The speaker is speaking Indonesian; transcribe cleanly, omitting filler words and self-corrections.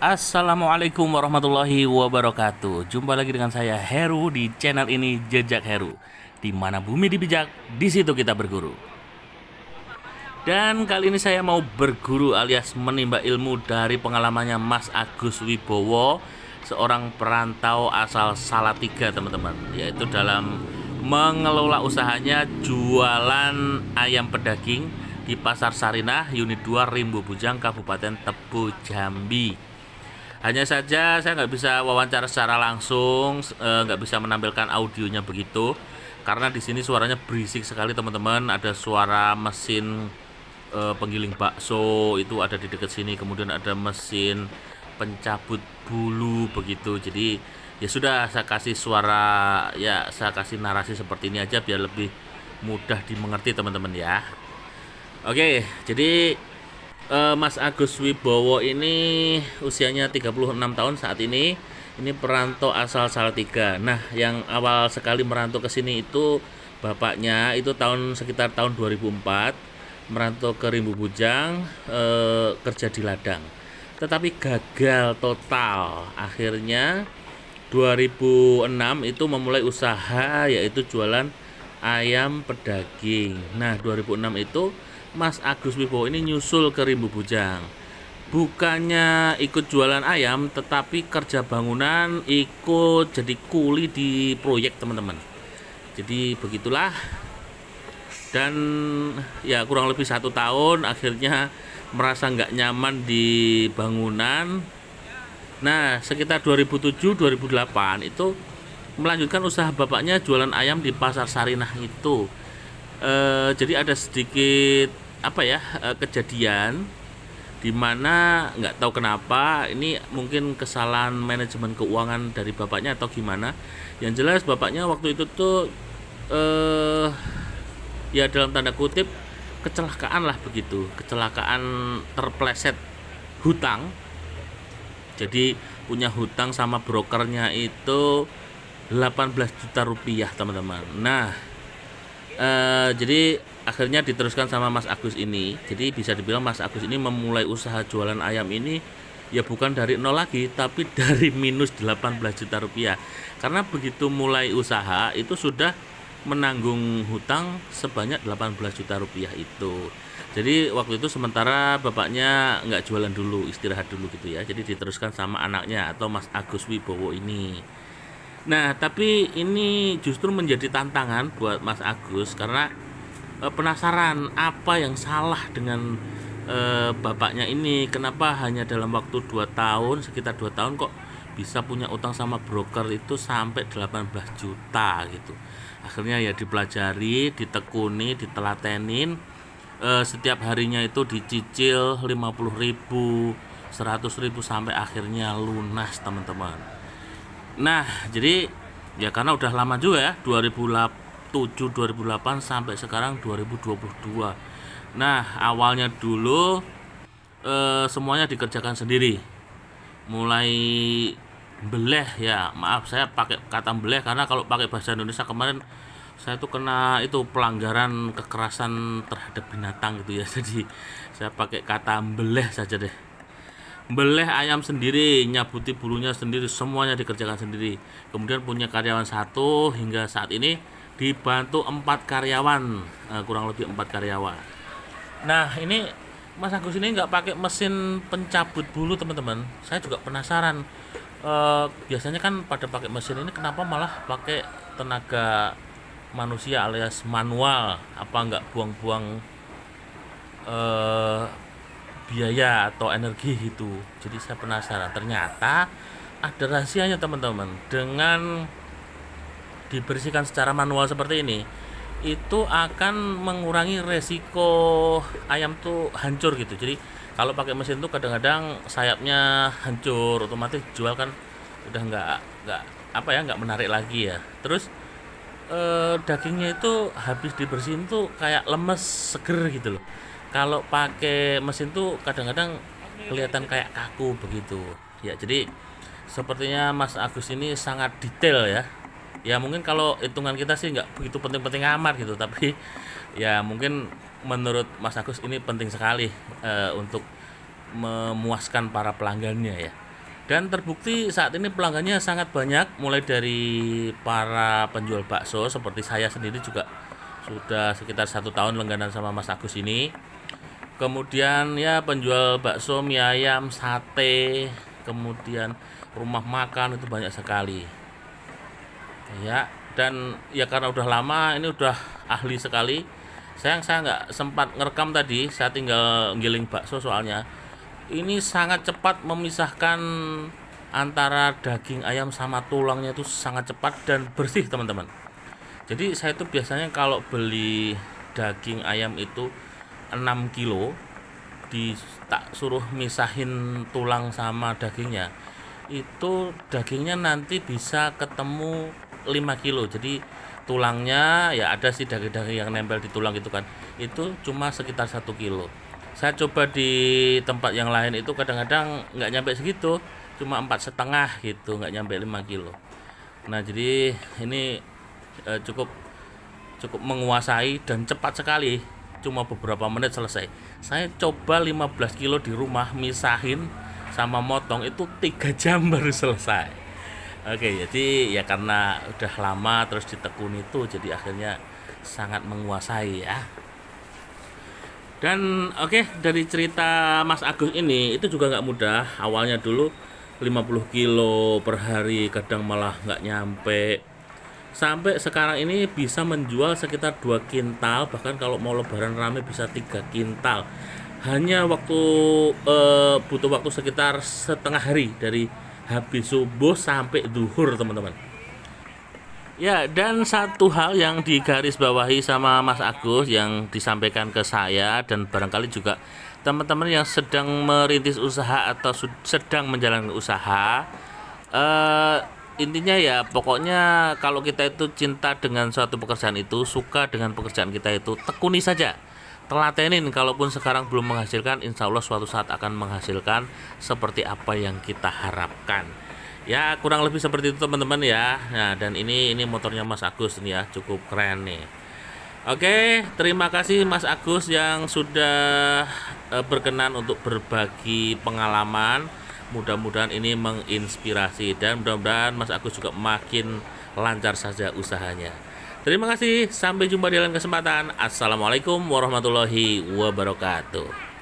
Assalamualaikum warahmatullahi wabarakatuh. Jumpa lagi dengan saya Heru di channel ini Jejak Heru. Di mana bumi dipijak, di situ kita berguru. Dan kali ini saya mau berguru alias menimba ilmu dari pengalamannya Mas Agus Wibowo, seorang perantau asal Salatiga, teman-teman. Yaitu dalam mengelola usahanya jualan ayam pedaging di Pasar Sarinah, Unit 2, Rimbo Bujang, Kabupaten Tebo, Jambi. Hanya saja saya nggak bisa wawancara secara langsung, nggak bisa menampilkan audionya begitu, karena di sini suaranya berisik sekali, teman-teman. Ada suara mesin penggiling bakso itu ada di dekat sini, kemudian ada mesin pencabut bulu begitu. Jadi ya sudah, saya kasih suara, ya saya kasih narasi seperti ini aja biar lebih mudah dimengerti, teman-teman ya. Oke, jadi Mas Agus Wibowo ini usianya 36 tahun saat ini. Ini perantau asal Salatiga. Nah, yang awal sekali merantau ke sini itu bapaknya, itu sekitar tahun 2004, merantau ke Rimbo Bujang, kerja di ladang. Tetapi gagal total. Akhirnya 2006 itu memulai usaha, yaitu jualan ayam pedaging. Nah, 2006 itu Mas Agus Wibowo ini nyusul ke Rimbo Bujang. Bukannya ikut jualan ayam, tetapi kerja bangunan, ikut jadi kuli di proyek, teman-teman. Jadi begitulah. Dan ya kurang lebih 1 tahun akhirnya merasa nggak nyaman di bangunan. Nah, sekitar 2007-2008 itu melanjutkan usaha bapaknya jualan ayam di Pasar Sarinah itu. Jadi ada sedikit kejadian di mana nggak tahu kenapa, ini mungkin kesalahan manajemen keuangan dari bapaknya atau gimana. Yang jelas bapaknya waktu itu tuh ya dalam tanda kutip kecelakaan lah begitu, kecelakaan terpleset hutang. Jadi punya hutang sama brokernya itu 18 juta rupiah, teman-teman. Nah, jadi akhirnya diteruskan sama Mas Agus ini. Jadi bisa dibilang Mas Agus ini memulai usaha jualan ayam ini ya bukan dari nol lagi, tapi dari minus 18 juta rupiah. Karena begitu mulai usaha itu sudah menanggung hutang sebanyak 18 juta rupiah itu. Jadi waktu itu sementara bapaknya nggak jualan dulu, istirahat dulu gitu ya. Jadi diteruskan sama anaknya atau Mas Agus Wibowo ini. Nah, tapi ini justru menjadi tantangan buat Mas Agus karena penasaran apa yang salah dengan bapaknya ini. Kenapa hanya dalam waktu 2 tahun, sekitar 2 tahun kok bisa punya utang sama broker itu sampai 18 juta gitu. Akhirnya ya dipelajari, ditekuni, ditelatenin. Setiap harinya itu dicicil 50.000, 100.000 sampai akhirnya lunas, teman-teman. Nah, jadi ya karena udah lama juga ya, 2007 2008 sampai sekarang 2022. Nah, awalnya dulu semuanya dikerjakan sendiri. Mulai beleh, ya maaf saya pakai kata beleh karena kalau pakai bahasa Indonesia kemarin saya tuh kena itu pelanggaran kekerasan terhadap binatang gitu ya. Jadi saya pakai kata beleh saja deh. Beleh ayam sendiri, nyabuti bulunya sendiri, semuanya dikerjakan sendiri. Kemudian punya karyawan 1, hingga saat ini dibantu 4 karyawan, kurang lebih 4 karyawan. Nah, ini Mas Agus ini nggak pakai mesin pencabut bulu, teman-teman. Saya juga penasaran. Biasanya kan pada pakai mesin ini, kenapa malah pakai tenaga manusia alias manual? Apa nggak buang-buang biaya atau energi gitu. Jadi saya penasaran. Ternyata ada rahasianya, teman-teman. Dengan dibersihkan secara manual seperti ini, itu akan mengurangi resiko ayam tuh hancur gitu. Jadi kalau pakai mesin tuh kadang-kadang sayapnya hancur, otomatis jual kan udah nggak menarik lagi ya. Terus dagingnya itu habis dibersihin tuh kayak lemes, seger gitu loh. Kalau pakai mesin tuh kadang-kadang kelihatan kayak kaku begitu. Ya, jadi sepertinya Mas Agus ini sangat detail ya. Ya mungkin kalau hitungan kita sih nggak begitu penting-penting amat gitu, tapi ya mungkin menurut Mas Agus ini penting sekali untuk memuaskan para pelanggannya ya. Dan terbukti saat ini pelanggannya sangat banyak, mulai dari para penjual bakso seperti saya sendiri juga sudah sekitar 1 tahun langganan sama Mas Agus ini. Kemudian ya penjual bakso, mie ayam, sate, kemudian rumah makan itu banyak sekali. Ya, dan ya karena udah lama ini udah ahli sekali. Sayang saya nggak sempat ngerekam tadi, saya tinggal giling bakso soalnya. Ini sangat cepat memisahkan antara daging ayam sama tulangnya, itu sangat cepat dan bersih teman-teman. Jadi saya itu biasanya kalau beli daging ayam itu 6 kilo, tak suruh misahin tulang sama dagingnya, itu dagingnya nanti bisa ketemu 5 kilo. Jadi tulangnya ya ada sih daging-daging yang nempel di tulang itu kan, itu cuma sekitar 1 kilo. Saya coba di tempat yang lain itu kadang-kadang nggak nyampe segitu, cuma 4,5 gitu, nggak nyampe 5 kilo. Nah jadi ini cukup menguasai dan cepat sekali, cuma beberapa menit selesai. Saya coba 15 kilo di rumah, misahin sama motong itu 3 jam baru selesai. Oke, jadi ya karena udah lama terus ditekuni itu, jadi akhirnya sangat menguasai ya. Dan oke, dari cerita Mas Agus ini itu juga nggak mudah. Awalnya dulu 50 kilo per hari, kadang malah nggak nyampe. Sampai sekarang ini bisa menjual sekitar 2 kintal, bahkan kalau mau lebaran rame bisa 3 kintal. Hanya butuh waktu sekitar setengah hari, dari habis subuh sampai zuhur teman-teman. Ya, dan satu hal yang digarisbawahi sama Mas Agus yang disampaikan ke saya dan barangkali juga teman-teman yang sedang merintis usaha atau sedang menjalankan usaha, intinya ya pokoknya kalau kita itu cinta dengan suatu pekerjaan itu, suka dengan pekerjaan kita itu, tekuni saja, telatenin. Kalaupun sekarang belum menghasilkan, insya Allah suatu saat akan menghasilkan seperti apa yang kita harapkan. Ya kurang lebih seperti itu teman-teman ya. Nah, dan ini motornya Mas Agus nih ya, cukup keren nih. Oke, terima kasih Mas Agus yang sudah berkenan untuk berbagi pengalaman. Mudah-mudahan ini menginspirasi dan mudah-mudahan Mas Agus juga makin lancar saja usahanya. Terima kasih, sampai jumpa di lain kesempatan. Assalamualaikum warahmatullahi wabarakatuh.